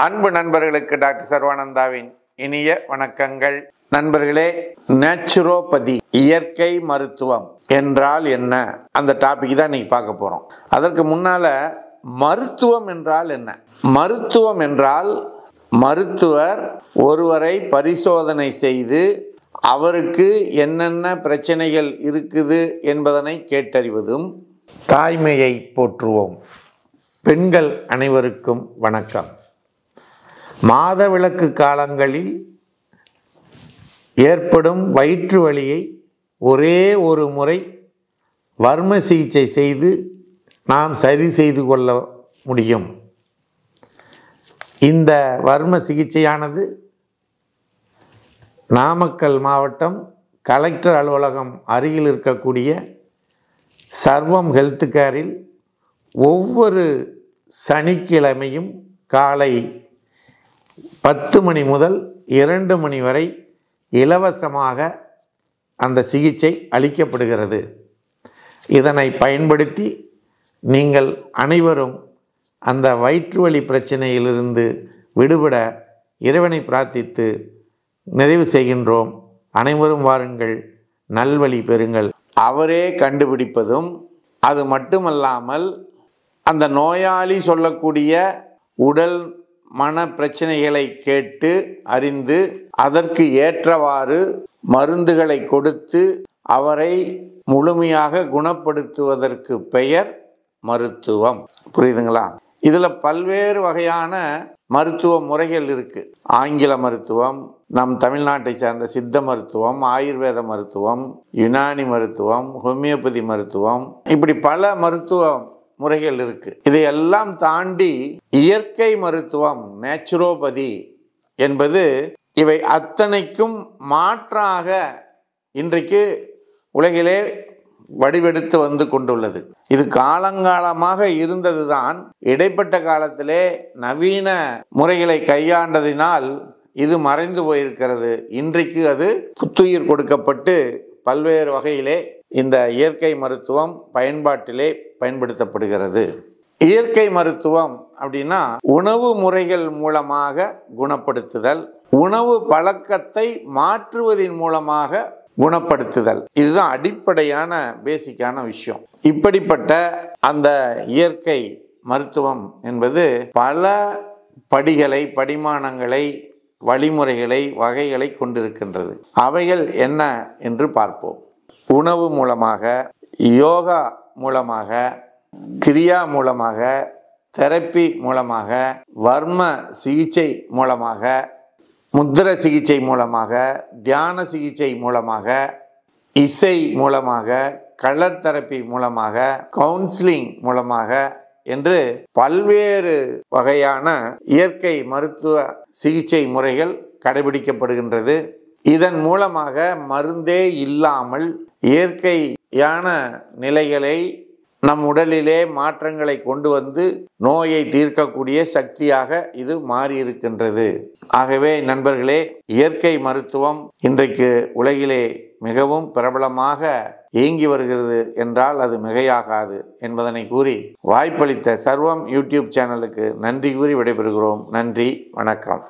அன்பு நண்பர்களுக்கு டாக்டர் சர்வானந்தாவின் இனிய வணக்கங்கள். நண்பர்களே, நேச்சுரோபதி இயற்கை மருத்துவம் என்றால் என்ன? அந்த டாபிக் தான் இன்னைக்கு பார்க்க போறோம். அதற்கு முன்னால மருத்துவம் என்றால் என்ன? மருத்துவம் என்றால் மருத்துவர் ஒருவரை பரிசோதனை செய்து அவருக்கு என்னென்ன பிரச்சனைகள் இருக்குது என்பதனை கேட்டறிவதும். தாய்மையை போற்றுவோம். பெண்கள் அனைவருக்கும் வணக்கம். மாதவிலக்கு காலங்களில் ஏற்படும் வயிற்று வலியை ஒரே ஒரு முறை வர்ம சிகிச்சை செய்து நாம் சரி செய்து கொள்ள முடியும். இந்த வர்ம சிகிச்சையானது நாமக்கல் மாவட்டம் கலெக்டர் அலுவலகம் அருகில் இருக்கக்கூடிய சர்வம் ஹெல்த் கேரில் ஒவ்வொரு சனிக்கிழமையும் காலை 10 மணி முதல் 2 மணி வரை இலவசமாக அந்த சிகிச்சை அளிக்கப்படுகிறது. இதனை பயன்படுத்தி நீங்கள் அனைவரும் அந்த வயிற்றுவலி பிரச்சனையிலிருந்து விடுபட இறைவனை பிரார்த்தித்து நிறைவு செய்கின்றோம். அனைவரும் வாருங்கள், நல்வழி பெறுங்கள். அவரே கண்டுபிடிப்பதும் அது மட்டுமல்லாமல் அந்த நோயாளி சொல்லக்கூடிய உடல் மன பிரச்சனைகளை கேட்டு அறிந்து அதற்கு ஏற்றவாறு மருந்துகளை கொடுத்து அவரை முழுமையாக குணப்படுத்துவதற்கு பெயர் மருத்துவம். புரியுதுங்களா? இதில் பல்வேறு வகையான மருத்துவ முறைகள் இருக்கு. ஆங்கில மருத்துவம், நம் தமிழ்நாட்டை சார்ந்த சித்த மருத்துவம், ஆயுர்வேத மருத்துவம், யுனானி மருத்துவம், ஹோமியோபதி மருத்துவம், இப்படி பல மருத்துவ முறைகள் இருக்கு. இதையெல்லாம் தாண்டி இயற்கை மருத்துவம், நேச்சுரோபதி என்பது இவை அத்தனைக்கும் மாற்றாக இன்றைக்கு உலகிலே வடிவெடுத்து வந்து கொண்டுள்ளது. இது காலங்காலமாக இருந்ததுதான். இடைப்பட்ட காலத்திலே நவீன முறைகளை கையாண்டதினால் இது மறைந்து போயிருக்கிறது. இன்றைக்கு அது புத்துயிர் கொடுக்கப்பட்டு பல்வேறு வகையிலே இந்த இயற்கை மருத்துவம் பயன்பாட்டிலே பயன்படுத்தப்படுகிறது. இயற்கை மருத்துவம் அப்படின்னா உணவு முறைகள் மூலமாக குணப்படுத்துதல், உணவு பழக்கத்தை மாற்றுவதன் மூலமாக குணப்படுத்துதல். இதுதான் அடிப்படையான பேசிக்கான விஷயம். இப்படிப்பட்ட அந்த இயற்கை மருத்துவம் என்பது பல படிகளை, படிமானங்களை, வழிமுறைகளை, வகைகளை கொண்டிருக்கின்றது. அவைகள் என்ன என்று பார்ப்போம். உணவு மூலமாக, யோகா மூலமாக, கிரியா மூலமாக, தெரப்பி மூலமாக, வர்ம சிகிச்சை மூலமாக, முத்திர சிகிச்சை மூலமாக, தியான சிகிச்சை மூலமாக, இசை மூலமாக, கலர் தெரப்பி மூலமாக, கவுன்சிலிங் மூலமாக என்று பல்வேறு வகையான இயற்கை மருத்துவ சிகிச்சை முறைகள் கடைபிடிக்கப்படுகின்றது. இதன் மூலமாக மருந்தே இல்லாமல் இயற்கையான நிலைகளை நம் உடலிலே மாற்றங்களை கொண்டு வந்து நோயை தீர்க்கக்கூடிய சக்தியாக இது மாறியிருக்கின்றது. ஆகவே நண்பர்களே, இயற்கை மருத்துவம் இன்றைக்கு உலகிலே மிகவும் பிரபலமாக இயங்கி வருகிறது என்றால் அது மிகையாகாது என்பதனை கூறி வாய்ப்பளித்த சர்வம் யூடியூப் சேனலுக்கு நன்றி கூறி விடைபெறுகிறோம். நன்றி, வணக்கம்.